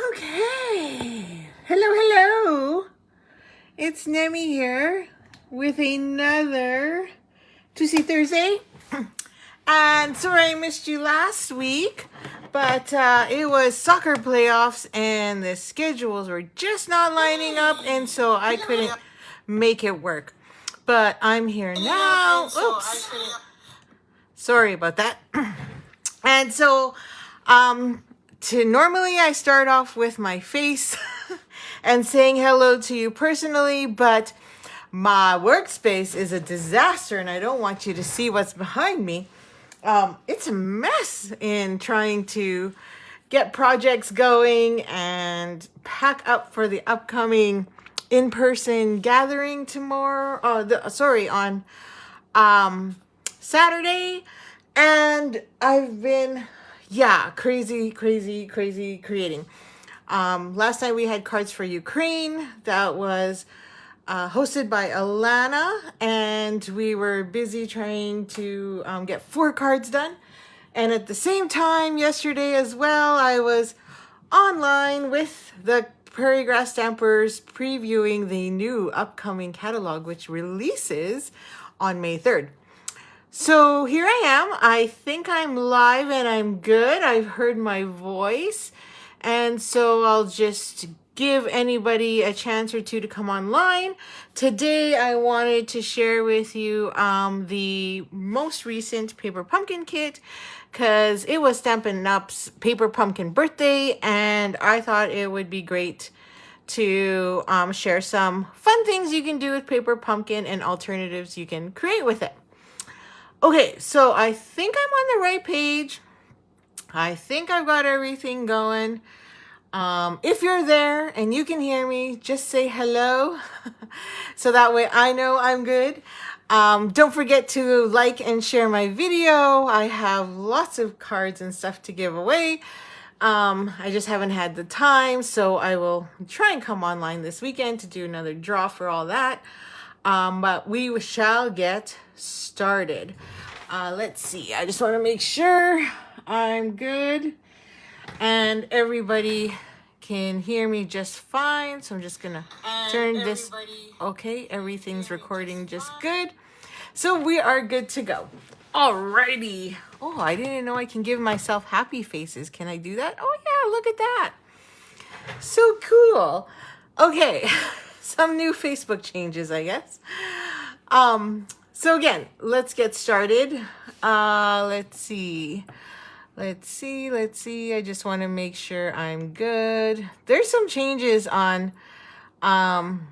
Okay. Hello. It's Nemi here with another Tuesday Thursday. And sorry I missed you last week, but it was soccer playoffs and the schedules were just not lining up, and so I couldn't make it work. But I'm here now. Oops. Sorry about that. And so, normally I start off with my face and saying hello to you personally, but my workspace is a disaster and I don't want you to see what's behind me. It's a mess in trying to get projects going and pack up for the upcoming in-person gathering tomorrow. On Saturday. And I've been, crazy creating. Last night we had Cards for Ukraine. That was hosted by Alana, and we were busy trying to get 4 cards done. And at the same time, yesterday as well, I was online with the Prairie Grass Stampers previewing the new upcoming catalog, which releases on May 3rd. So here I am. I think I'm live and I'm good. I've heard my voice. And so I'll just give anybody a chance or two to come online. Today I wanted to share with you the most recent Paper Pumpkin kit, because it was Stampin' Up's Paper Pumpkin birthday, and I thought it would be great to share some fun things you can do with Paper Pumpkin and alternatives you can create with it. Okay, so I think I'm on the right page. I think I've got everything going. If you're there and you can hear me, just say hello. So that way I know I'm good. Don't forget to like and share my video. I have lots of cards and stuff to give away. I just haven't had the time, so I will try and come online this weekend to do another draw for all that. But we shall get started. Let's see. I just want to make sure I'm good and everybody can hear me just fine. So I'm just going to turn this. Okay, everything's recording just good. So we are good to go. Alrighty. Oh, I didn't know I can give myself happy faces. Can I do that? Oh yeah, look at that. So cool. Okay. Some new Facebook changes, I guess. So again, let's get started. Let's see. I just want to make sure I'm good. There's some changes on the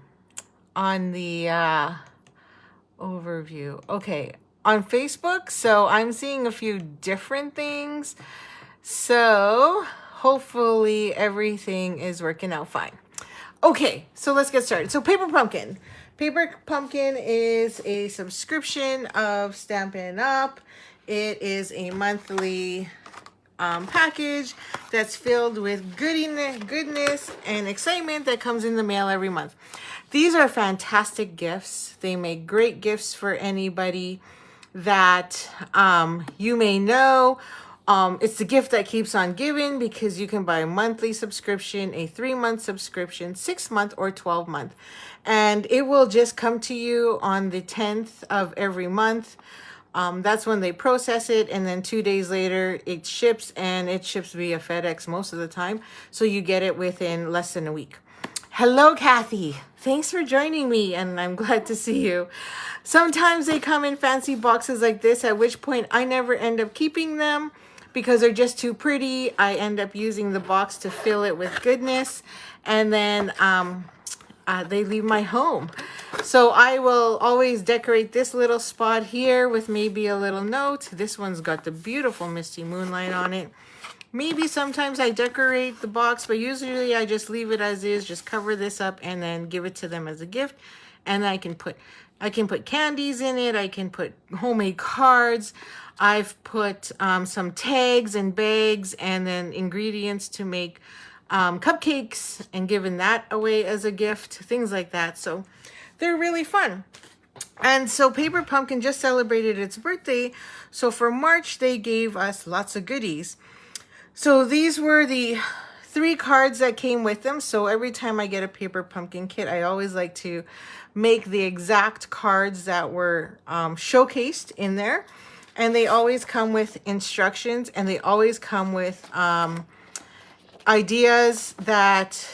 overview. Okay, on Facebook. So I'm seeing a few different things. So hopefully everything is working out fine. Okay, so let's get started. So Paper Pumpkin. Paper Pumpkin is a subscription of Stampin' Up. It is a monthly package that's filled with goodness and excitement that comes in the mail every month. These are fantastic gifts. They make great gifts for anybody that you may know. It's the gift that keeps on giving, because you can buy a monthly subscription, a 3-month subscription, 6-month, or 12-month. And it will just come to you on the 10th of every month. That's when they process it. And then 2 days later, it ships, and it ships via FedEx most of the time. So you get it within less than a week. Hello, Kathy. Thanks for joining me, and I'm glad to see you. Sometimes they come in fancy boxes like this, at which point I never end up keeping them, because they're just too pretty. I end up using the box to fill it with goodness, and then they leave my home. So I will always decorate this little spot here with maybe a little note. This one's got the beautiful Misty Moonlight on it. Maybe sometimes I decorate the box, but usually I just leave it as is, just cover this up and then give it to them as a gift. And I can put candies in it. I can put homemade cards. I've put some tags and bags, and then ingredients to make cupcakes, and given that away as a gift, things like that. So they're really fun. And so Paper Pumpkin just celebrated its birthday. So for March, they gave us lots of goodies. So these were the 3 cards that came with them. So every time I get a paper pumpkin kit, I always like to make the exact cards that were showcased in there. And they always come with instructions, and they always come with ideas that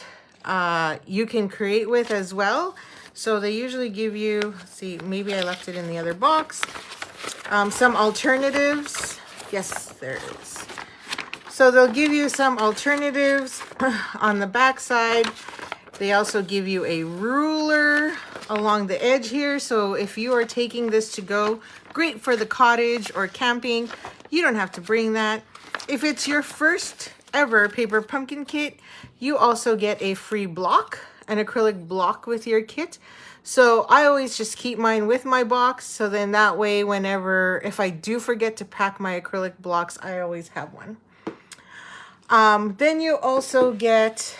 you can create with as well. So they usually give you, let's see, maybe I left it in the other box, some alternatives. Yes, there it is. So they'll give you some alternatives on the back side. They also give you a ruler along the edge here. So if you are taking this to go, great for the cottage or camping. You don't have to bring that. If it's your first ever paper pumpkin kit, you also get a free block, an acrylic block with your kit. So I always just keep mine with my box. So then that way, whenever, if I do forget to pack my acrylic blocks, I always have one. Then you also get,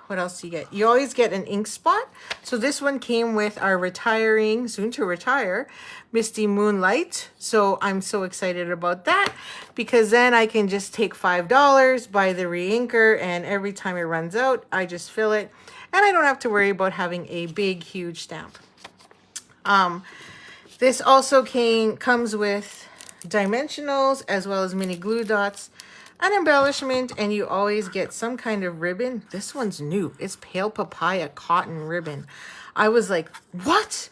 what else do you get? You always get an ink spot. So this one came with our retiring, soon to retire, Misty Moonlight. So I'm so excited about that, because then I can just take $5, buy the re-inker, and every time it runs out, I just fill it. And I don't have to worry about having a big, huge stamp. This also comes with dimensionals as well as mini glue dots, an embellishment, and you always get some kind of ribbon. This one's new. It's Pale Papaya cotton ribbon. I was like, what?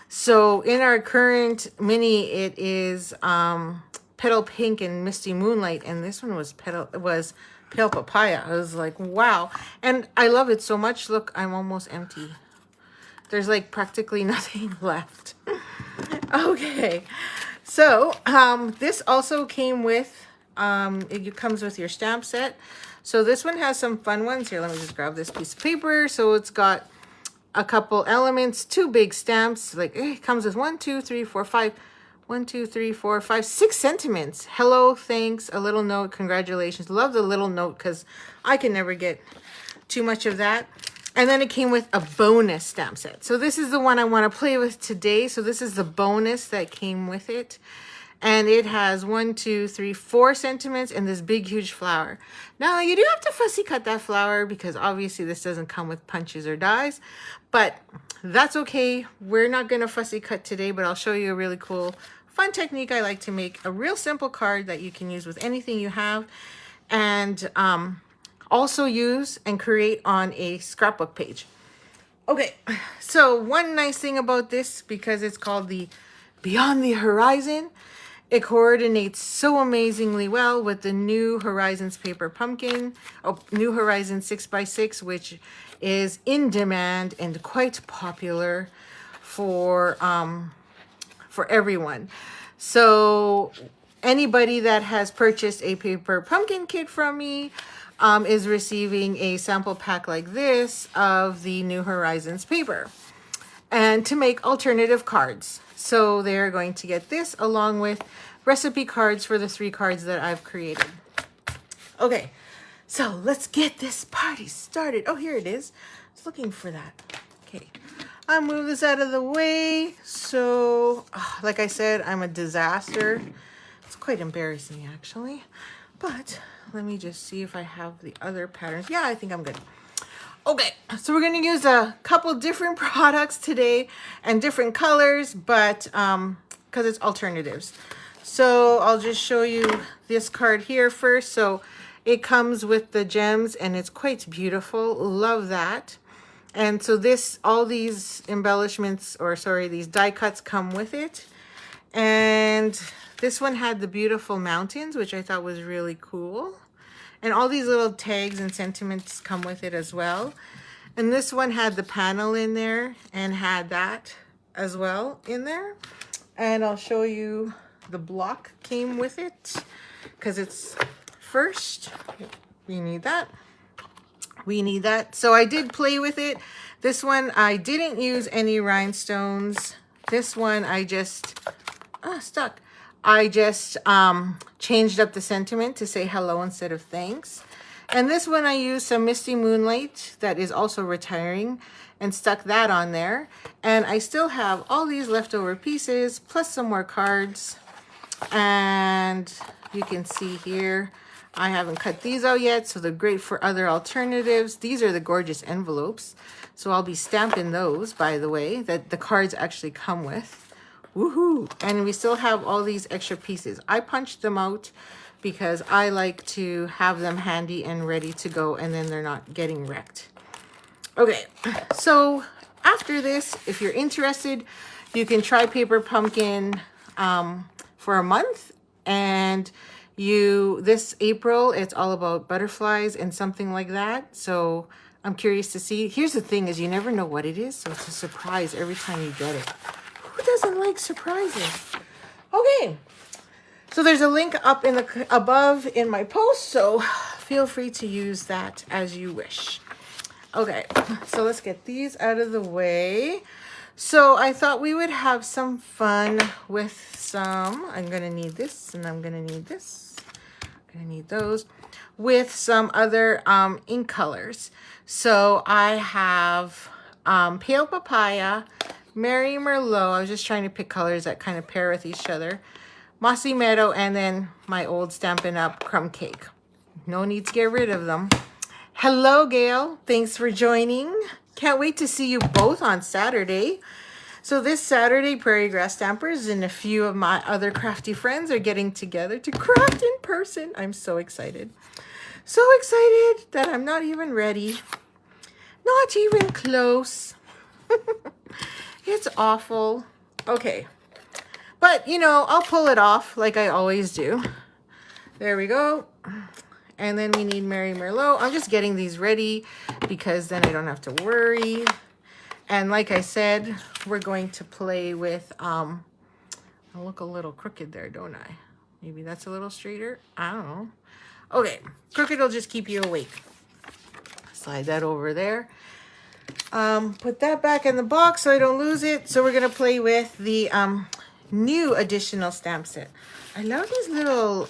So in our current mini, it is Petal Pink and Misty Moonlight, and this one was Pale Papaya. I was like, wow. And I love it so much. Look, I'm almost empty. There's like practically nothing left. Okay. So this also came with, it comes with your stamp set. So this one has some fun ones. Here, let me just grab this piece of paper. So it's got a couple elements, 2 big stamps. Like it comes with 1, 2, 3, 4, 5. 1, 2, 3, 4, 5, 6 sentiments. Hello, thanks, a little note, congratulations. Love the little note because I can never get too much of that. And then it came with a bonus stamp set. So this is the one I want to play with today. So this is the bonus that came with it. And it has 1, 2, 3, 4 sentiments and this big, huge flower. Now, you do have to fussy cut that flower because obviously this doesn't come with punches or dies. But that's okay. We're not going to fussy cut today, but I'll show you a really cool, fun technique I like to make. A real simple card that you can use with anything you have. And also use and create on a scrapbook page. Okay, so one nice thing about this, because it's called the Beyond the Horizon, it coordinates so amazingly well with the New Horizons Paper Pumpkin, New Horizons 6x6, which is in demand and quite popular for everyone. So anybody that has purchased a paper pumpkin kit from me is receiving a sample pack like this of the New Horizons paper, and to make alternative cards. So they're going to get this along with recipe cards for the 3 cards that I've created. Okay, so let's get this party started. Oh, here it is. I was looking for that. Okay, I'll move this out of the way. So, like I said, I'm a disaster. It's quite embarrassing, actually. But let me just see if I have the other patterns. Yeah, I think I'm good. Okay, so we're going to use a couple different products today and different colors, but because it's alternatives. So I'll just show you this card here first. So it comes with the gems and it's quite beautiful. Love that. And so all these embellishments, or sorry, these die cuts come with it. And this one had the beautiful mountains, which I thought was really cool. And all these little tags and sentiments come with it as well. And this one had the panel in there and had that as well in there. And I'll show you the block came with it, because it's first, we need that. We need that. So I did play with it. This one, I didn't use any rhinestones. This one, I just, stuck. I just changed up the sentiment to say hello instead of thanks. And this one I used some Misty Moonlight that is also retiring and stuck that on there. And I still have all these leftover pieces plus some more cards. And you can see here, I haven't cut these out yet, so they're great for other alternatives. These are the gorgeous envelopes. So I'll be stamping those, by the way, that the cards actually come with. Woohoo! And we still have all these extra pieces. I punched them out because I like to have them handy and ready to go, and then they're not getting wrecked. Okay, so after this, if you're interested, you can try Paper Pumpkin for a month. And this April, it's all about butterflies and something like that. So I'm curious to see. Here's the thing is you never know what it is. So it's a surprise every time you get it. Who doesn't like surprises? Okay. So there's a link up in the above in my post. So feel free to use that as you wish. Okay, so let's get these out of the way. So I thought we would have some fun with some, I'm gonna need this and I'm gonna need this. I'm gonna need those with some other ink colors. So I have Pale Papaya, Mary Merlot. I was just trying to pick colors that kind of pair with each other. Mossy Meadow, and then my old Stampin' Up! Crumb Cake. No need to get rid of them. Hello, Gail. Thanks for joining. Can't wait to see you both on Saturday. So this Saturday, Prairie Grass Stampers and a few of my other crafty friends are getting together to craft in person. I'm so excited. So excited that I'm not even ready. Not even close. It's awful. Okay. But, you know, I'll pull it off like I always do. There we go. And then we need Mary Merlot. I'm just getting these ready because then I don't have to worry. And like I said, we're going to play with, I look a little crooked there, don't I? Maybe that's a little straighter. I don't know. Okay, crooked will just keep you awake. Slide that over there. Put that back in the box so I don't lose it. So we're going to play with the new additional stamp set. I love these little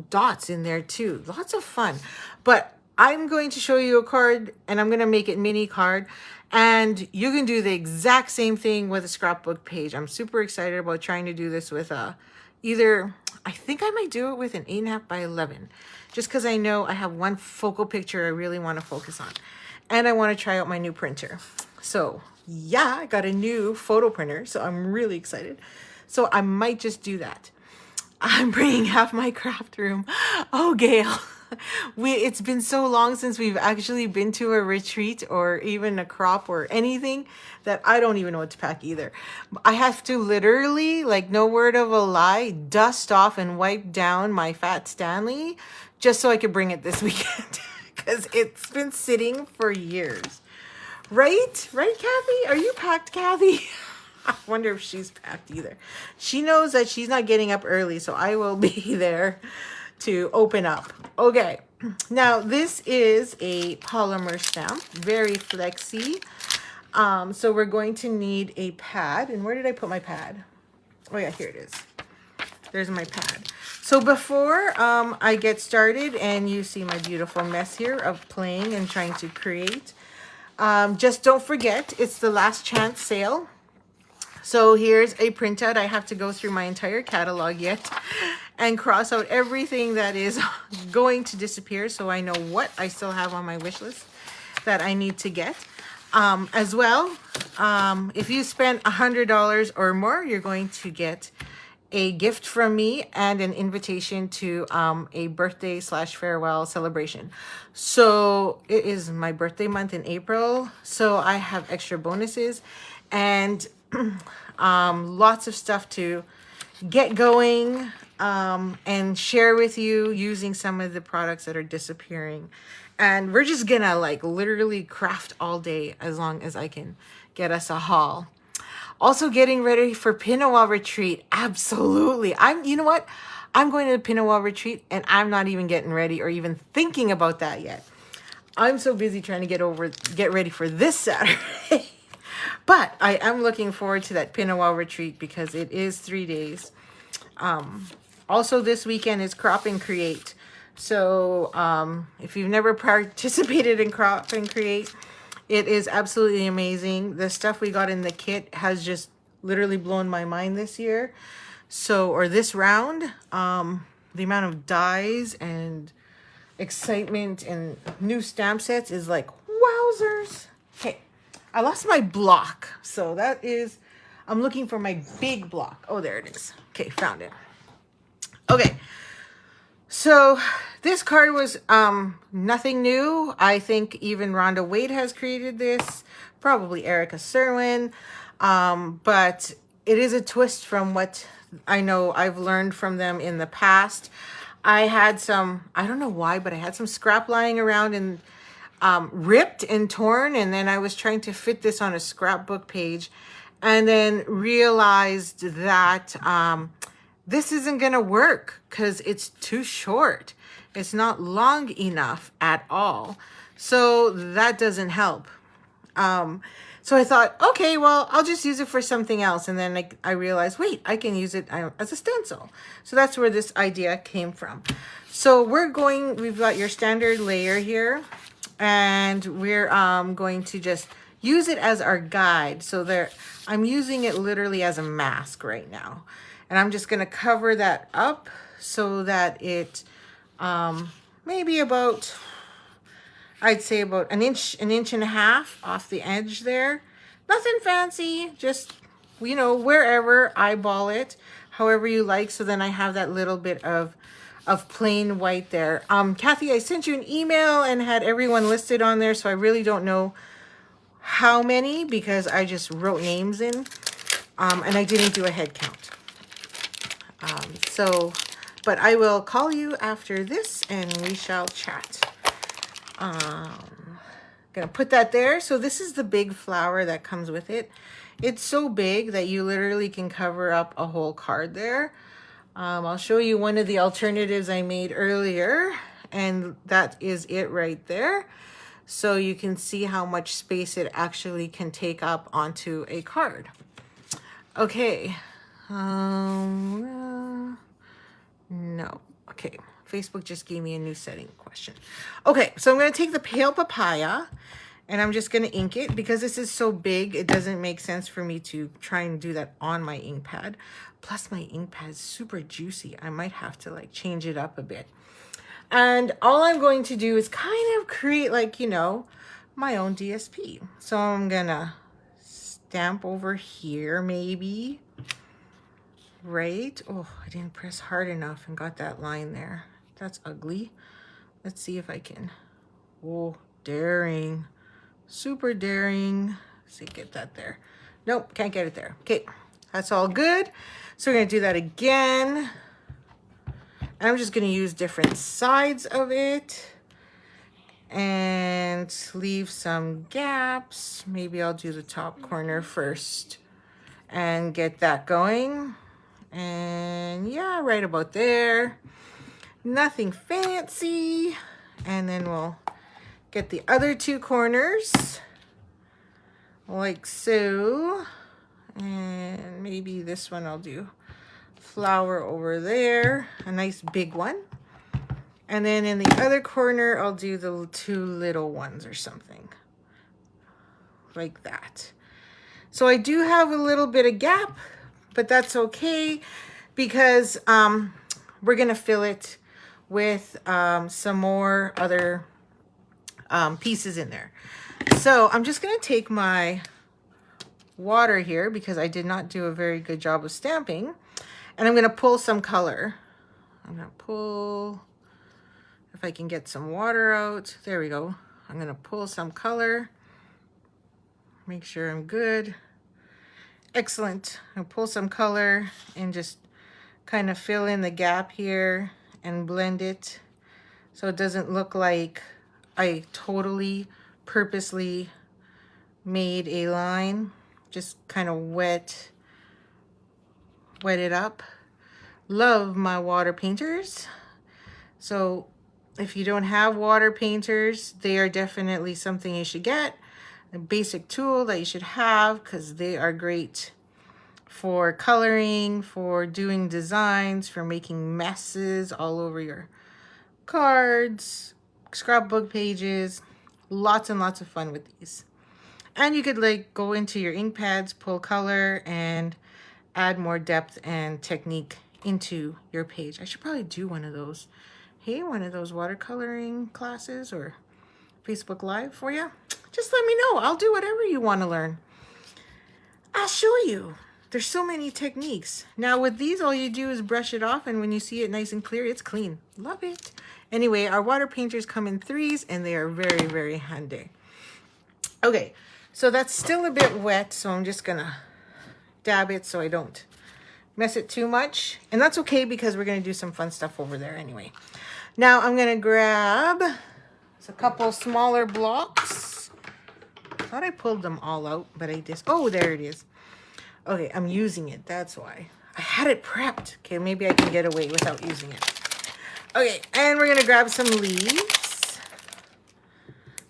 dots in there too. Lots of fun. But I'm going to show you a card and I'm going to make it mini card. And you can do the exact same thing with a scrapbook page. I'm super excited about trying to do this with either, I think I might do it with an 8.5 by 11. Just because I know I have one focal picture I really want to focus on. And I want to try out my new printer. So yeah, I got a new photo printer. So I'm really excited. So I might just do that. I'm bringing half my craft room. Oh, Gail. It's been so long since we've actually been to a retreat or even a crop or anything that I don't even know what to pack either. I have to literally, like no word of a lie, dust off and wipe down my Fat Stanley just so I could bring it this weekend because it's been sitting for years. Right? Right, Kathy? Are you packed, Kathy? I wonder if she's packed either. She knows that she's not getting up early, so I will be there to open up. Okay, now this is a polymer stamp, very flexy. So we're going to need a pad. And where did I put my pad? Oh yeah, here it is. There's my pad. So before I get started and you see my beautiful mess here of playing and trying to create, just don't forget, it's the last chance sale. So here's a printout. I have to go through my entire catalog yet and cross out everything that is going to disappear so I know what I still have on my wish list that I need to get. As well, if you spend $100 or more, you're going to get a gift from me and an invitation to a birthday / farewell celebration. So it is my birthday month in April, so I have extra bonuses and lots of stuff to get going and share with you using some of the products that are disappearing. And we're just gonna like literally craft all day as long as I can get us a haul. Also getting ready for Pinawa retreat. Absolutely. You know what? I'm going to the Pinawa retreat and I'm not even getting ready or even thinking about that yet. I'm so busy trying to get ready for this Saturday. But I am looking forward to that Pinawa retreat because it is 3 days. Also this weekend is Crop and Create. So if you've never participated in Crop and Create, it is absolutely amazing. The stuff we got in the kit has just literally blown my mind this year. So, or this round, the amount of dies and excitement and new stamp sets is like, wowzers. Okay, I lost my block. So that is, I'm looking for my big block. Oh, there it is. Okay, found it. Okay, so this card was nothing new. I think even Rhonda Wade has created this, probably Erica Serwin, but it is a twist from what I know I've learned from them in the past. I had some, I don't know why, but I had some scrap lying around and ripped and torn, and then I was trying to fit this on a scrapbook page and then realized that this isn't gonna work because it's too short. It's not long enough at all. So that doesn't help. So I thought, okay, well, I'll just use it for something else. And then I realized, wait, I can use it as a stencil. So that's where this idea came from. So we've got your standard layer here, and we're going to just use it as our guide. So I'm using it literally as a mask right now. And I'm just gonna cover that up so that it maybe about, I'd say about an inch and a half off the edge there. Nothing fancy, just, you know, wherever, eyeball it, however you like. So then I have that little bit of plain white there. Kathy, I sent you an email and had everyone listed on there, so I really don't know how many because I just wrote names in, and I didn't do a head count. But I will call you after this and we shall chat. Gonna put that there. So this is the big flower that comes with it. It's so big that you literally can cover up a whole card there. I'll show you one of the alternatives I made earlier, and that is it right there. So you can see how much space it actually can take up onto a card. Okay. No. Okay. Facebook just gave me a new setting question. Okay, so I'm going to take the pale papaya and I'm just going to ink it because this is so big. It doesn't make sense for me to try and do that on my ink pad. Plus my ink pad is super juicy. I might have to like change it up a bit. And all I'm going to do is kind of create like, you know, my own DSP. So I'm going to stamp over here maybe. Right? Oh, I didn't press hard enough and got that line there. That's ugly. Let's see if I can. Oh, daring. Super daring. Let's see, get that there. Nope, can't get it there. Okay, that's all good. So we're going to do that again. And I'm just going to use different sides of it and leave some gaps. Maybe I'll do the top corner first and get that going. And yeah, right about there. Nothing fancy. And then we'll get the other two corners like so. And maybe this one I'll do flower over there, a nice big one. And then in the other corner, I'll do the two little ones or something like that. So I do have a little bit of gap, but that's okay because we're gonna fill it with some more other pieces in there. So I'm just gonna take my water here because I did not do a very good job of stamping, and I'm gonna pull some color. I'm gonna pull, if I can get some water out, there we go. I'm gonna pull some color, make sure I'm good. Excellent. I'll pull some color and just kind of fill in the gap here and blend it so it doesn't look like I totally purposely made a line. Just kind of wet it up. Love my water painters. So if you don't have water painters, they are definitely something you should get. A basic tool that you should have because they are great for coloring, for doing designs, for making messes all over your cards, scrapbook pages. Lots and lots of fun with these. And you could like go into your ink pads, pull color, and add more depth and technique into your page. I should probably do one of those hey, one of those watercoloring classes or Facebook Live for you, just let me know. I'll do whatever you want to learn. I'll show you. There's so many techniques. Now with these, all you do is brush it off, and when you see it nice and clear, it's clean. Love it. Anyway, our water painters come in 3s, and they are very, very handy. Okay, so that's still a bit wet, so I'm just gonna dab it so I don't mess it too much. And that's okay because we're gonna do some fun stuff over there anyway. Now I'm gonna grab a couple smaller blocks. I thought I pulled them all out, but I just, oh, there it is. Okay, I'm using it, that's why. I had it prepped. Okay, maybe I can get away without using it. Okay, and we're gonna grab some leaves.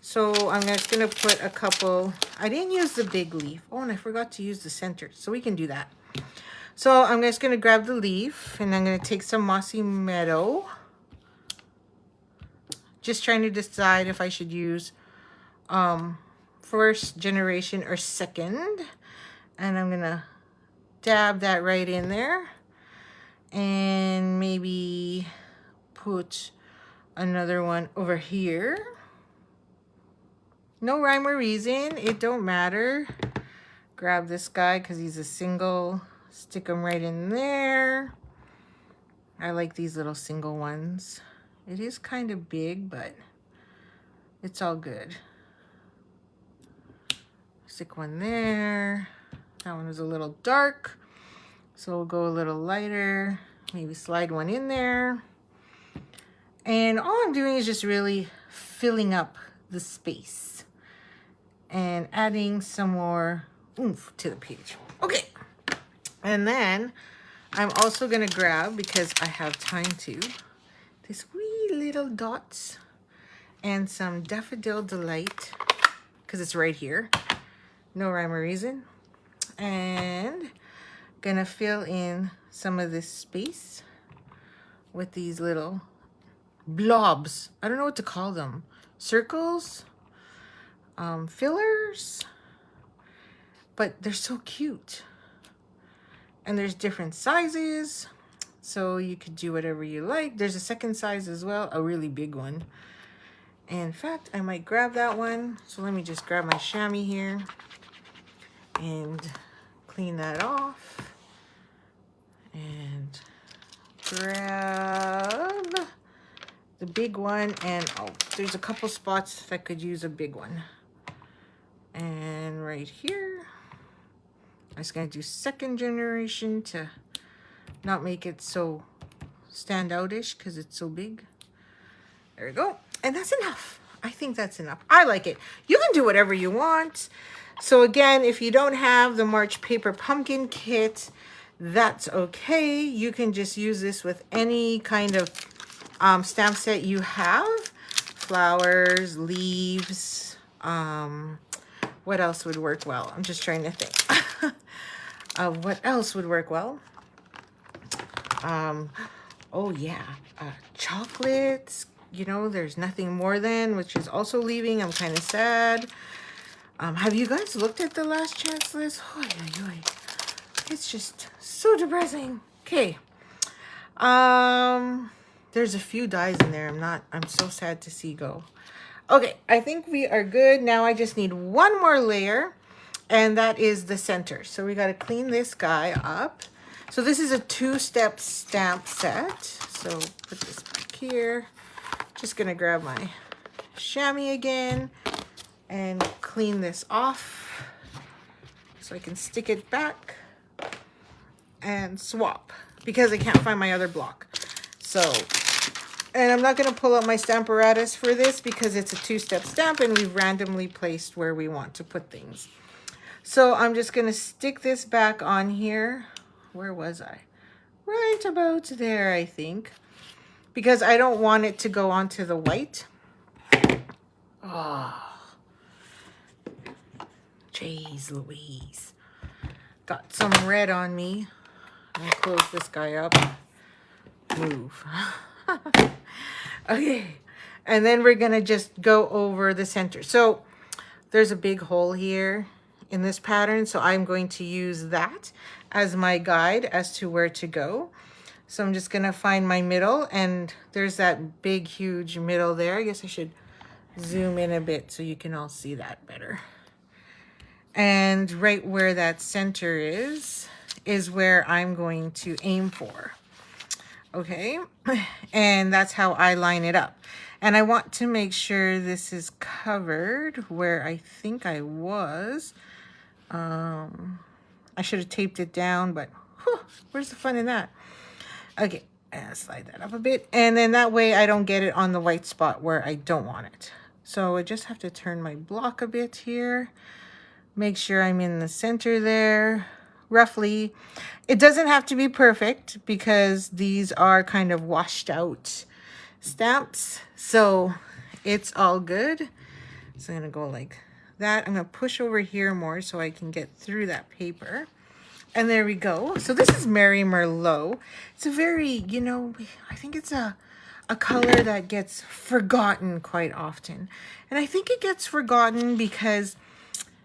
So I'm just gonna put a couple, I didn't use the big leaf. Oh, and I forgot to use the center, so we can do that. So I'm just gonna grab the leaf, and I'm gonna take some Mossy Meadow. Just trying to decide if I should use first generation or second. And I'm gonna dab that right in there. And maybe put another one over here. No rhyme or reason, it don't matter. Grab this guy because he's a single. Stick him right in there. I like these little single ones. It is kind of big, but it's all good. Stick one there. That one was a little dark, so we'll go a little lighter. Maybe slide one in there. And all I'm doing is just really filling up the space and adding some more oomph to the page. Okay. And then I'm also gonna grab, because I have time to, this wee little dots and some Daffodil Delight, because it's right here. No rhyme or reason. And gonna fill in some of this space with these little blobs. I don't know what to call them. Circles, fillers, but they're so cute. And there's different sizes, so you could do whatever you like. There's a second size as well, a really big one. In fact, I might grab that one. So let me just grab my chamois here and clean that off. And grab the big one. And oh, there's a couple spots if I could use a big one. And right here, I'm just gonna do second generation to not make it so standoutish because it's so big. There we go. And that's enough. I think that's enough. I like it. You can do whatever you want. So again, if you don't have the March Paper Pumpkin Kit, that's okay. You can just use this with any kind of stamp set you have. Flowers, leaves, what else would work well? I'm just trying to think. What else would work well? Oh yeah, chocolates. You know, there's nothing more than, which is also leaving. I'm kind of sad. Have you guys looked at the last chance list? Oh, yeah. It's just so depressing. Okay. There's a few dies in there. I'm so sad to see go. Okay, I think we are good. Now I just need one more layer, and that is the center. So we got to clean this guy up. So this is a 2-step stamp set. So put this back here. Just gonna grab my chamois again and clean this off so I can stick it back and swap because I can't find my other block. So, and I'm not gonna pull out my Stamparatus for this because it's a 2-step stamp and we've randomly placed where we want to put things. So I'm just gonna stick this back on here. Where was I? Right about there, I think. Because I don't want it to go onto the white. Oh. Jeez Louise. Got some red on me. I'll close this guy up. Move. Okay. And then we're going to just go over the center. So there's a big hole here in this pattern. So I'm going to use that as my guide as to where to go. So I'm just gonna find my middle, and there's that big, huge middle there. I guess I should zoom in a bit so you can all see that better. And right where that center is where I'm going to aim for. Okay, and that's how I line it up. And I want to make sure this is covered where I think I was. I should have taped it down, but whew, where's the fun in that? Okay, and slide that up a bit. And then that way I don't get it on the white spot where I don't want it. So I just have to turn my block a bit here. Make sure I'm in the center there, roughly. It doesn't have to be perfect because these are kind of washed out stamps. So it's all good. So I'm gonna go like that. I'm gonna push over here more so I can get through that paper. And there we go. So this is Mary Merlot. It's a very, you know, I think it's a color that gets forgotten quite often. And I think it gets forgotten because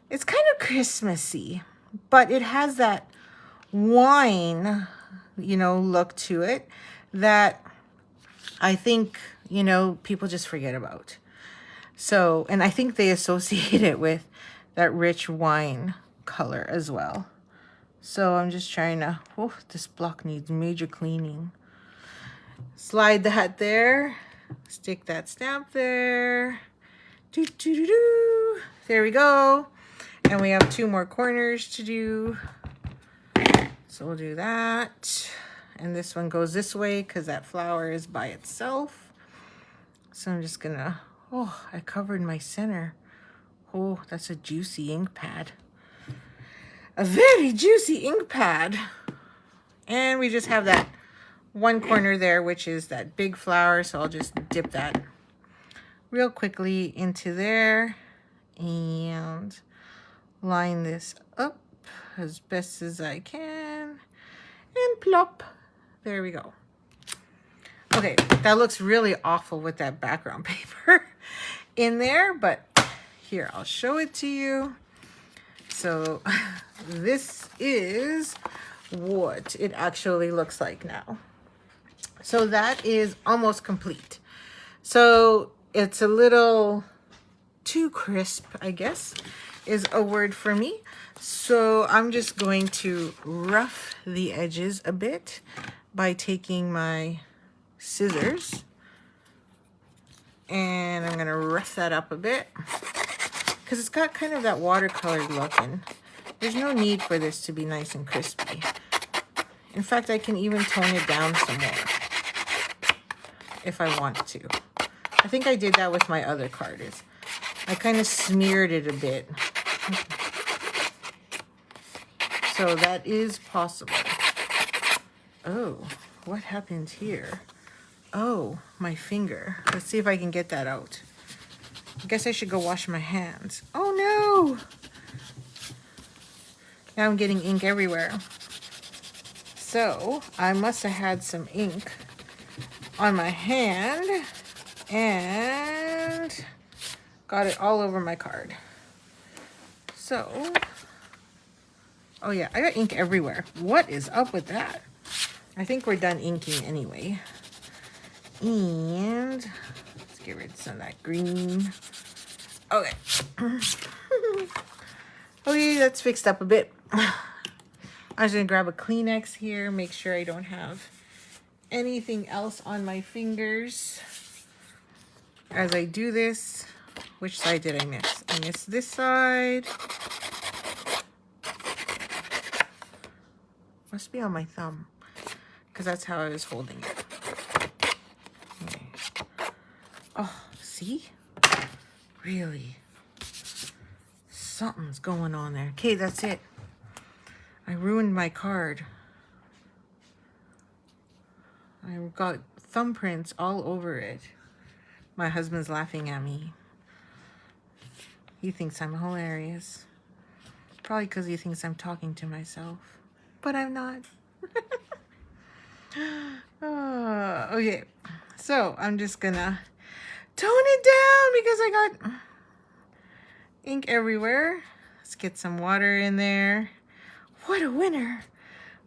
it's kind of Christmassy, but it has that wine, you know, look to it that I think, you know, people just forget about. So, and I think they associate it with that rich wine color as well. So I'm just trying to, oh, this block needs major cleaning. Slide that there, stick that stamp there. Doo, doo, doo, doo. There we go. And we have 2 more corners to do. So we'll do that. And this one goes this way because that flower is by itself. So I'm just gonna, oh, I covered my center. Oh, that's a juicy ink pad. A very juicy ink pad. And we just have that one corner there, which is that big flower. So I'll just dip that real quickly into there and line this up as best as I can and plop. There we go. Okay, that looks really awful with that background paper in there, but here, I'll show it to you. So this is what it actually looks like now. So that is almost complete. So it's a little too crisp, I guess, is a word for me. So I'm just going to rough the edges a bit by taking my scissors. And I'm going to rough that up a bit because it's got kind of that watercolor look, and there's no need for this to be nice and crispy. In fact, I can even tone it down some more if I want to. I think I did that with my other card. I kind of smeared it a bit. So that is possible. Oh, what happened here? Oh, my finger. Let's see if I can get that out. I guess I should go wash my hands. Oh no! Now I'm getting ink everywhere. So I must have had some ink on my hand and got it all over my card. So, oh yeah, I got ink everywhere. What is up with that? I think we're done inking anyway. And let's get rid of some of that green. Okay. Okay, that's fixed up a bit. I'm just gonna grab a Kleenex here, make sure I don't have anything else on my fingers as I do this. Which side did I miss? I missed this side. Must be on my thumb because that's how I was holding it. Okay. Oh, see? Really? Something's going on there. Okay, that's it. I ruined my card. I got thumbprints all over it. My husband's laughing at me. He thinks I'm hilarious. Probably because he thinks I'm talking to myself. But I'm not. Okay. So I'm just gonna tone it down because I got ink everywhere. Let's get some water in there. What a winner.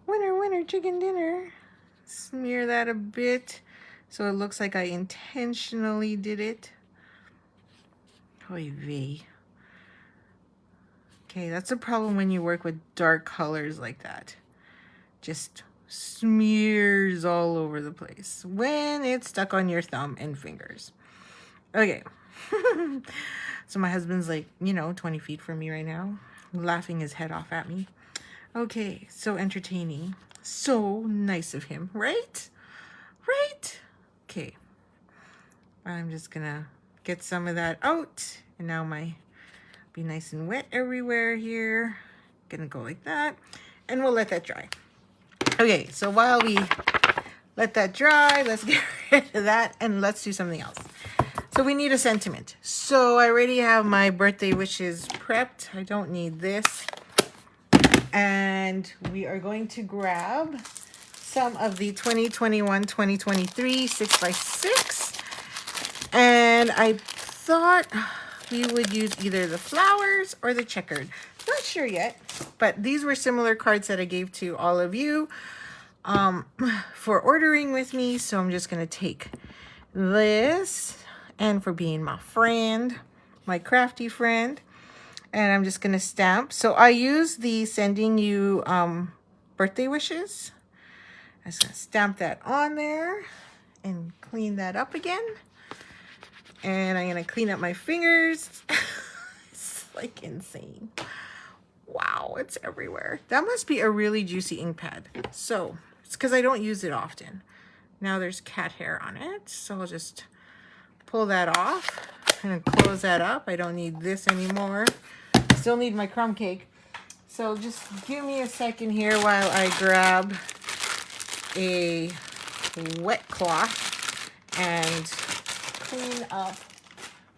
Winner, winner, chicken dinner. smear that a bit so it looks like I intentionally did it. Oy vey. Okay, that's a problem when you work with dark colors like that. Just smears all over the place when it's stuck on your thumb and fingers. Okay. So my husband's like, 20 feet from me right now, laughing his head off at me. Okay, so entertaining. So nice of him, right? Right? Okay. I'm just gonna get some of that out. And now be nice and wet everywhere here. Gonna go like that. And we'll let that dry. Okay, so while we let that dry, let's get rid of that and let's do something else. So we need a sentiment. So I already have my birthday wishes prepped. I don't need this. And we are going to grab some of the 2021-2023 6x6. And I thought we would use either the flowers or the checkered. Not sure yet, but these were similar cards that I gave to all of you for ordering with me. So I'm just going to take this, and for being my friend, my crafty friend, and I'm just going to stamp. So I use the sending you birthday wishes. I'm just going to stamp that on there and clean that up again. And I'm going to clean up my fingers. It's like insane. Wow, it's everywhere. That must be a really juicy ink pad. So it's because I don't use it often. Now there's cat hair on it. So I'll just pull that off and close that up. I don't need this anymore. Still need my crumb cake. So just give me a second here while I grab a wet cloth and clean up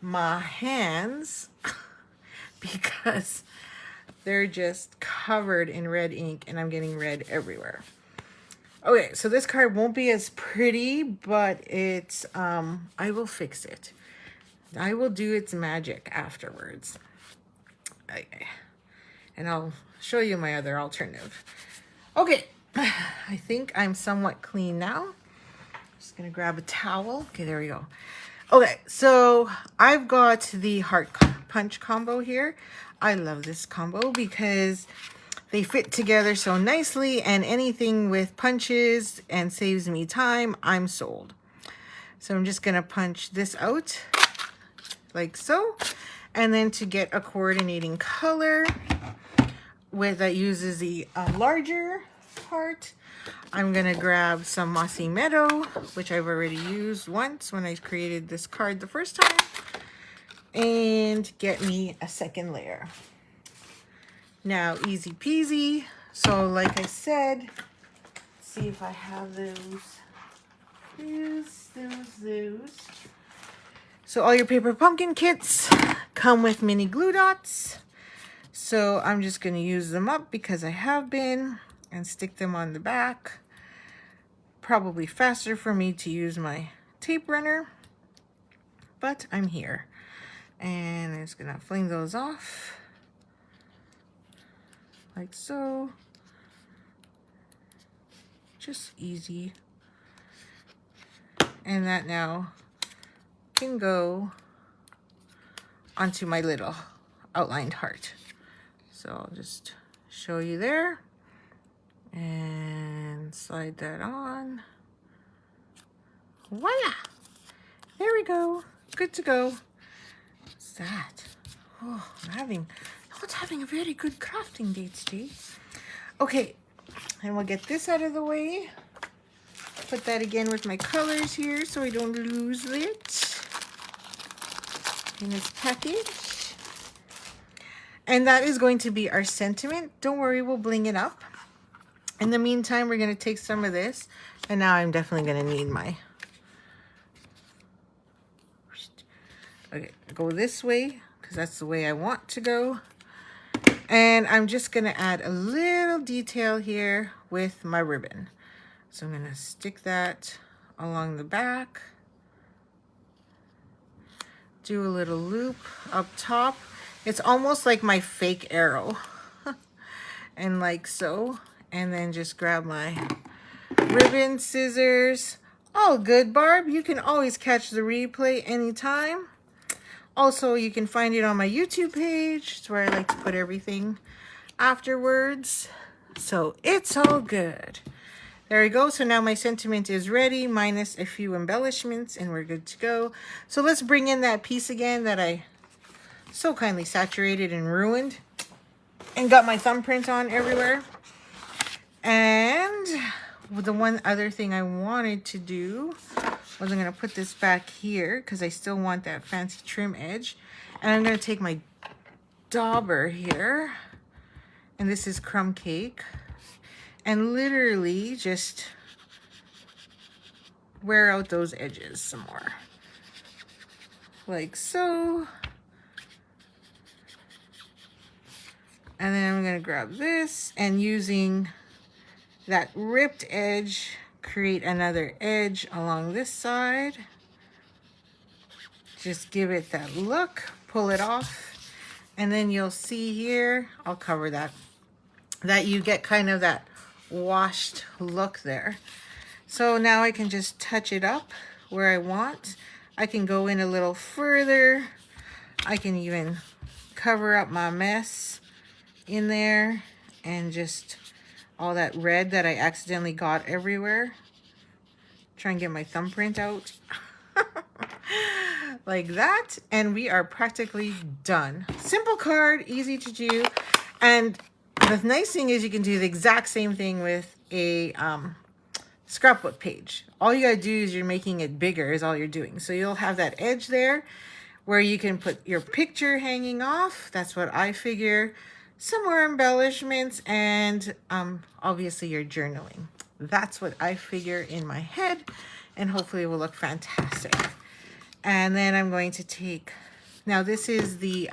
my hands because they're just covered in red ink and I'm getting red everywhere. Okay, so this card won't be as pretty, but it's I will fix it. I will do its magic afterwards. Okay. And I'll show you my other alternative. Okay, I think I'm somewhat clean now. Just gonna grab a towel. Okay, there we go. Okay, so I've got the heart punch combo here. I love this combo because they fit together so nicely, and anything with punches and saves me time, I'm sold. So I'm just gonna punch this out like so. And then to get a coordinating color that uses the larger part, I'm going to grab some Mossy Meadow, which I've already used once when I created this card the first time, and get me a second layer. Now, easy peasy. So like I said, let's see if I have those. So all your paper pumpkin kits come with mini glue dots. So I'm just going to use them up because I have been, and stick them on the back. Probably faster for me to use my tape runner, but I'm here. And I'm just going to fling those off like so. Just easy. And that now can go onto my little outlined heart. So I'll just show you there and slide that on. Voila! There we go. Good to go. What's that? Oh, I'm not having a very good crafting day today. Okay, and we'll get this out of the way. Put that again with my colors here so I don't lose it in this package. And that is going to be our sentiment. Don't worry, we'll bling it up. In the meantime, we're going to take some of this. And now I'm definitely going to need my... Okay, go this way because that's the way I want to go. And I'm just going to add a little detail here with my ribbon. So I'm going to stick that along the back. Do a little loop up top. It's almost like my fake arrow. And like so. And then just grab my ribbon, scissors. All good, Barb. You can always catch the replay anytime. Also, you can find it on my YouTube page. It's where I like to put everything afterwards. So it's all good. There we go. So now my sentiment is ready, minus a few embellishments, and we're good to go. So let's bring in that piece again that I so kindly saturated and ruined and got my thumbprint on everywhere. And the one other thing I wanted to do was I'm going to put this back here because I still want that fancy trim edge. And I'm going to take my dauber here, and this is Crumb Cake, and literally just wear out those edges some more. Like so. And then I'm going to grab this, and using that ripped edge, create another edge along this side. Just give it that look, pull it off, and then you'll see here, I'll cover that, that you get kind of that washed look there. So now I can just touch it up where I want. I can go in a little further. I can even cover up my mess in there and just all that red that I accidentally got everywhere. Try and get my thumbprint out. Like that, and we are practically done. Simple card, easy to do. And the nice thing is you can do the exact same thing with a scrapbook page. All you gotta do is you're making it bigger is all you're doing. So you'll have that edge there where you can put your picture hanging off. That's what I figure. Some more embellishments, and obviously your journaling. That's what I figure in my head, and hopefully it will look fantastic. And then I'm going to take, now this is the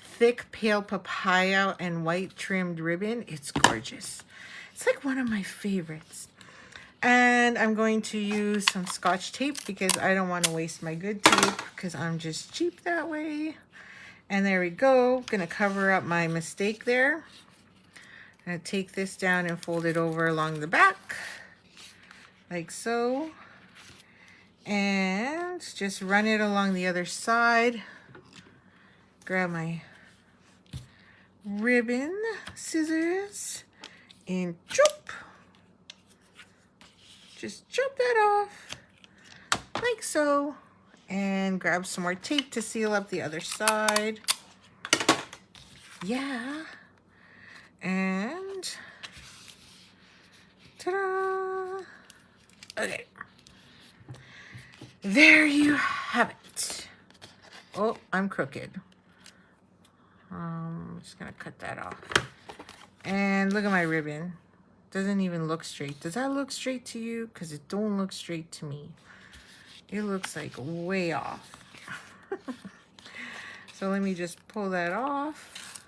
thick pale papaya and white trimmed ribbon. It's gorgeous. It's like one of my favorites. And I'm going to use some Scotch tape because I don't want to waste my good tape because I'm just cheap that way. And there we go. Gonna cover up my mistake there. I'm gonna take this down and fold it over along the back, like so. And just run it along the other side. Grab my ribbon, scissors, and chop. Just chop that off, like so. And grab some more tape to seal up the other side. Yeah. And ta-da! Okay. There you have it. Oh, I'm crooked. I'm just gonna cut that off. And look at my ribbon. Doesn't even look straight. Does that look straight to you? Because it don't look straight to me. It looks like way off. So let me just pull that off.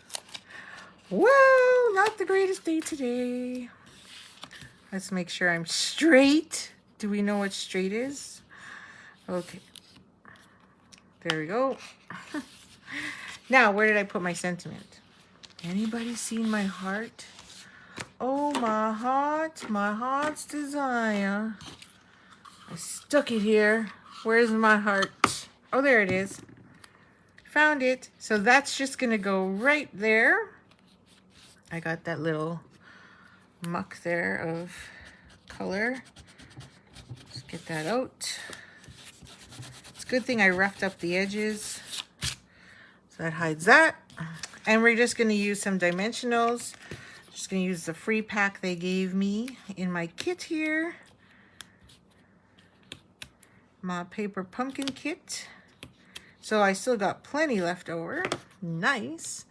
Well, not the greatest day today. Let's make sure I'm straight. Do we know what straight is? Okay. There we go. Now, where did I put my sentiment? Anybody seen my heart? Oh, my heart's desire. I stuck it here. Where's my heart? Oh, there it is. Found it. So that's just going to go right there. I got that little muck there of color. Let's get that out. It's a good thing I roughed up the edges. So that hides that. And we're just going to use some dimensionals. Just going to use the free pack they gave me in my kit here. My paper pumpkin kit. So I still got plenty left over. Nice.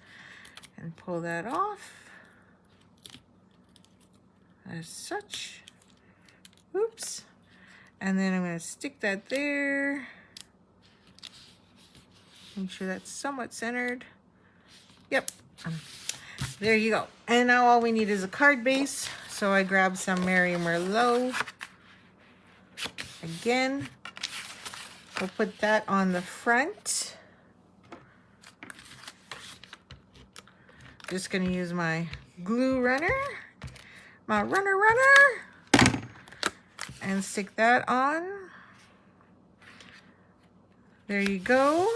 And pull that off. As such. Oops. And then I'm going to stick that there. Make sure that's somewhat centered. Yep. There you go. And now all we need is a card base. So I grabbed some Mary Merlot. Again. We'll put that on the front. Just going to use my glue runner. My runner. and stick that on. There you go.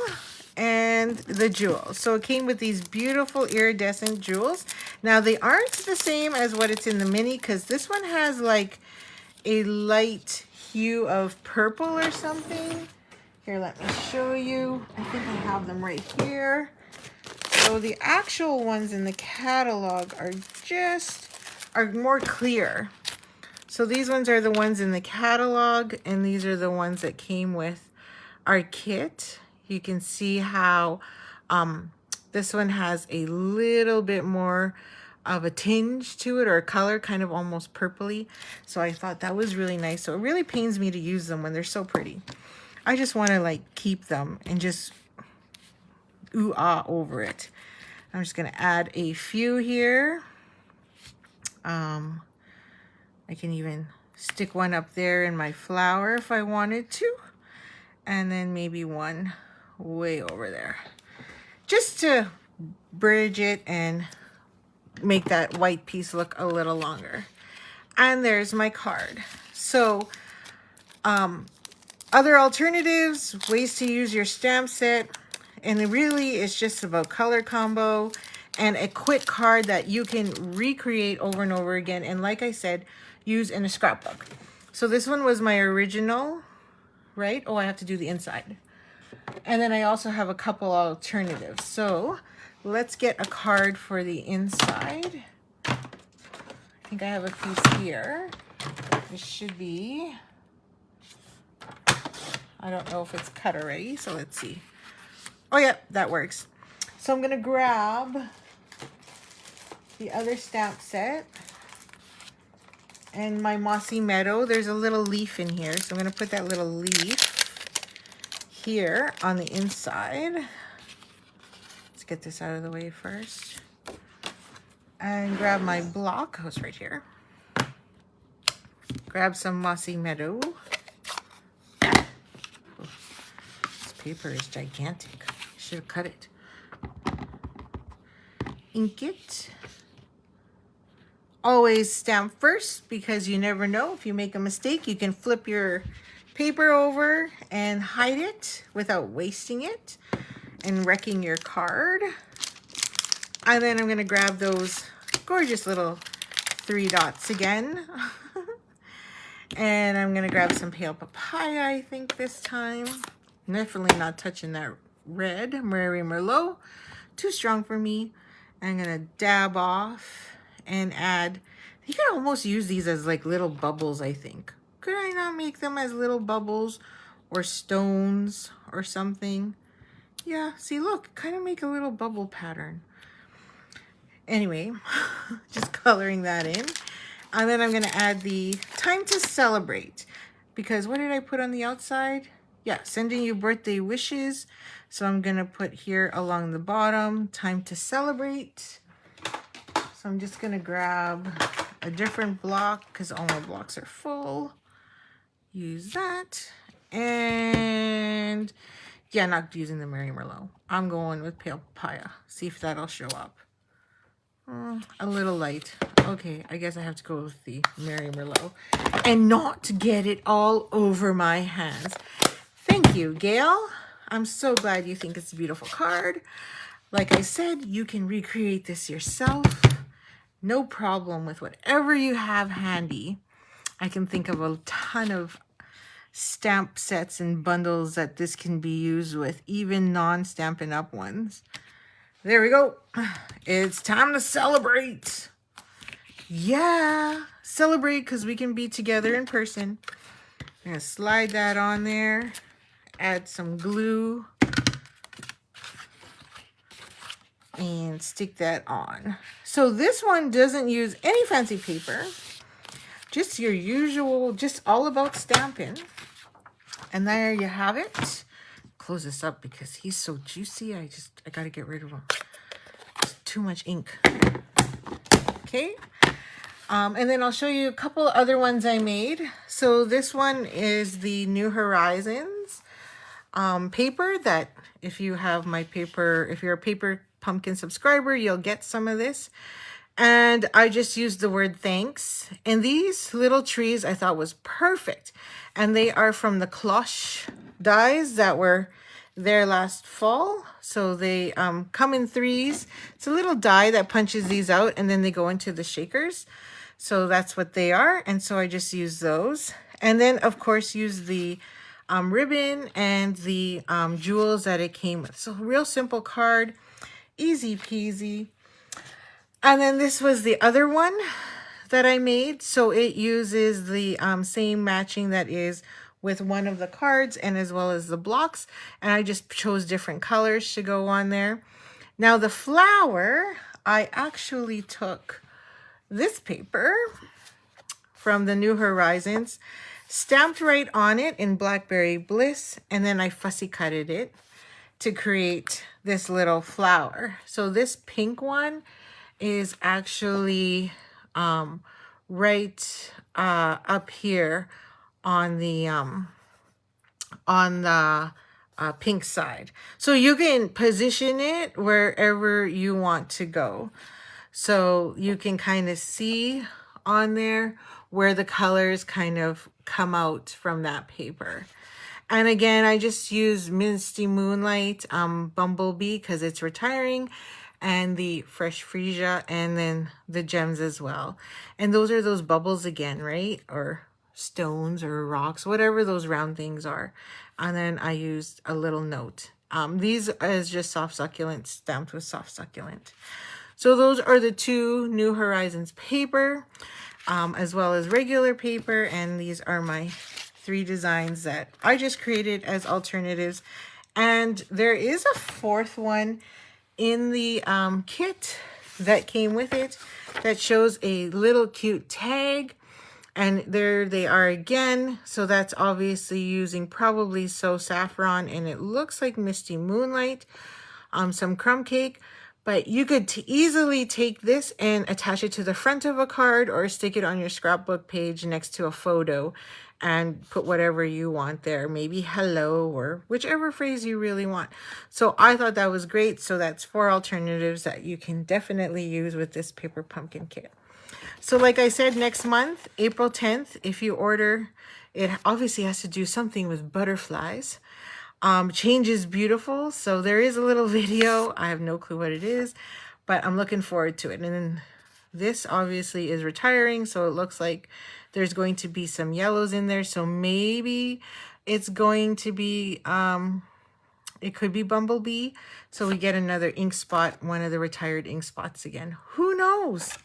And the jewels. So it came with these beautiful iridescent jewels. Now they aren't the same as what it's in the mini, because this one has like a light hue of purple or something. Here, let me show you. I think I have them right here. So the actual ones in the catalog are more clear. So these ones are the ones in the catalog, and these are the ones that came with our kit. You can see how this one has a little bit more of a tinge to it, or a color, kind of almost purpley. So I thought that was really nice. So it really pains me to use them when they're so pretty. I just want to like keep them and just ooh-ah over it. I'm just going to add a few here. I can even stick one up there in my flower if I wanted to. And then maybe one way over there. Just to bridge it and make that white piece look a little longer. And there's my card. So, other alternatives, ways to use your stamp set. And it really is just about color combo and a quick card that you can recreate over and over again. And like I said, use in a scrapbook. So this one was my original, right? Oh, I have to do the inside. And then I also have a couple alternatives. So let's get a card for the inside. I think I have a piece here. This should be, I don't know if it's cut already, so let's see. Oh yeah, that works. So I'm gonna grab the other stamp set and my Mossy Meadow. There's a little leaf in here, so I'm gonna put that little leaf here on the inside. Let's get this out of the way first. And grab my block, oh, it's right here. Grab some Mossy Meadow. Oh, this paper is gigantic. I should have cut it. Ink it. Always stamp first, because you never know. If you make a mistake, you can flip your paper over and hide it without wasting it and wrecking your card. And then I'm going to grab those gorgeous little 3 dots again. And I'm going to grab some Pale Papaya, I think, this time. Definitely not touching that red Mary Merlot. Too strong for me. I'm going to dab off and add. You can almost use these as like little bubbles, I think. Could I not make them as little bubbles or stones or something? Yeah, see, look, kind of make a little bubble pattern. Anyway, just coloring that in. And then I'm going to add the Time to Celebrate. Because what did I put on the outside? Yeah, sending you birthday wishes. So I'm going to put here along the bottom, Time to Celebrate. So I'm just going to grab a different block because all my blocks are full. Use that. And yeah, not using the Mary Merlot. I'm going with Pale Papaya. See if that'll show up. A little light. Okay, I guess I have to go with the Mary Merlot and not get it all over my hands. Thank you, Gail. I'm so glad you think it's a beautiful card. Like I said, you can recreate this yourself. No problem with whatever you have handy. I can think of a ton of stamp sets and bundles that this can be used with, even non-Stampin' Up! Ones. There we go. It's time to celebrate. Yeah, celebrate because we can be together in person. I'm going to slide that on there. Add some glue. And stick that on. So this one doesn't use any fancy paper. Just your usual, just all about stamping. And there you have it. Close this up because he's so juicy. I got to get rid of him. It's too much ink. Okay. And then I'll show you a couple other ones I made. So this one is the New Horizons paper that if you have my paper, if you're a Paper Pumpkin subscriber, you'll get some of this. And I just used the word thanks. And these little trees I thought was perfect. And they are from the cloche dies that were there last fall. So they come in threes. It's a little die that punches these out and then they go into the shakers. So that's what they are. And so I just use those. And then of course use the ribbon and the jewels that it came with. So real simple card, easy peasy. And then this was the other one that I made. So it uses the same matching that is with one of the cards and as well as the blocks. And I just chose different colors to go on there. Now the flower, I actually took this paper from the New Horizons, stamped right on it in Blackberry Bliss, and then I fussy cutted it to create this little flower. So this pink one is actually right up here on the pink side. So you can position it wherever you want to go. So you can kind of see on there where the colors kind of come out from that paper. And again, I just use Misty Moonlight, Bumblebee, because it's retiring, and the Fresh Freesia, and then the gems as well. And those are those bubbles again, right? Or stones or rocks, whatever those round things are. And then I used a little note. These is just Soft Succulent, stamped with Soft Succulent. So those are the two New Horizons paper, as well as regular paper. And these are my 3 designs that I just created as alternatives. And there is a 4th one in the kit that came with it that shows a little cute tag. And there they are again. So that's obviously using probably So Saffron, and it looks like Misty Moonlight, some crumb cake. But you could easily take this and attach it to the front of a card or stick it on your scrapbook page next to a photo and put whatever you want there. Maybe hello or whichever phrase you really want. So I thought that was great. So that's 4 alternatives that you can definitely use with this paper pumpkin kit. So like I said, next month, April 10th, if you order, it obviously has to do something with butterflies. Change is beautiful. So there is a little video. I have no clue what it is, but I'm looking forward to it. And then this obviously is retiring. So it looks like there's going to be some yellows in there. So maybe it's going to be, it could be Bumblebee. So we get another ink spot, one of the retired ink spots again. Who knows?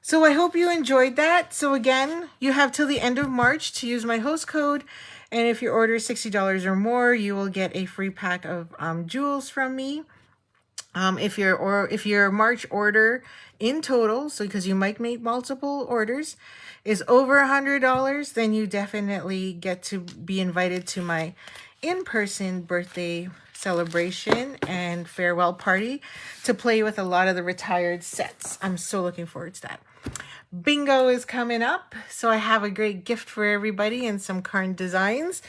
So I hope you enjoyed that. So again, you have till the end of March to use my host code. And if you order $60 or more, you will get a free pack of jewels from me. If your March order in total, so because you might make multiple orders, is over $100, then you definitely get to be invited to my in-person birthday celebration and farewell party to play with a lot of the retired sets. I'm so looking forward to that. Bingo is coming up, so I have a great gift for everybody and some Karn designs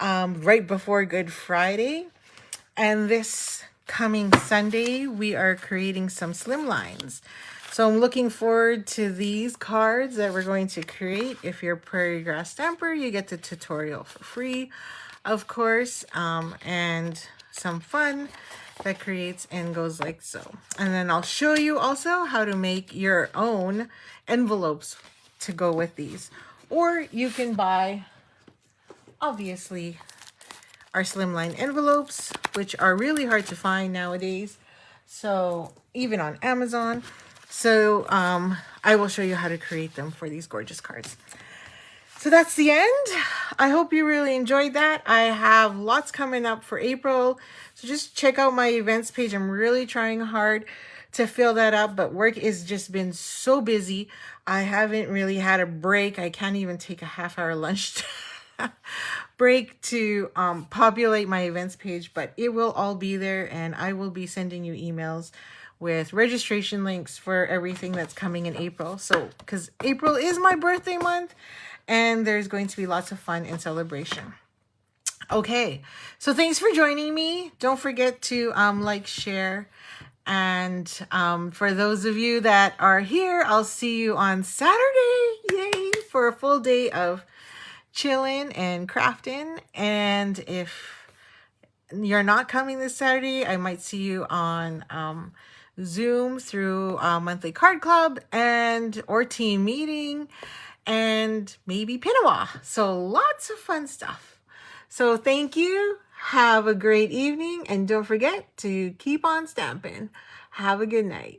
right before Good Friday. And this coming Sunday, we are creating some slimlines. So I'm looking forward to these cards that we're going to create. If you're a Prairie Grass Stamper, you get the tutorial for free, of course, and some fun that creates and goes like so. And then I'll show you also how to make your own envelopes to go with these. Or you can buy, obviously, our slimline envelopes, which are really hard to find nowadays. So even on Amazon. So I will show you how to create them for these gorgeous cards. So that's the end. I hope you really enjoyed that. I have lots coming up for April. So just check out my events page. I'm really trying hard to fill that up, but work has just been so busy. I haven't really had a break. I can't even take a half-hour lunch break to populate my events page, but it will all be there, and I will be sending you emails with registration links for everything that's coming in April. So, because April is my birthday month, and there's going to be lots of fun and celebration. Okay, so thanks for joining me. Don't forget to like, share, And for those of you that are here, I'll see you on Saturday. Yay! For a full day of chilling and crafting. And if you're not coming this Saturday, I might see you on Zoom through Monthly Card Club and or team meeting and maybe Pinawa. So lots of fun stuff. So thank you. Have a great evening. And don't forget to keep on stamping. Have a good night.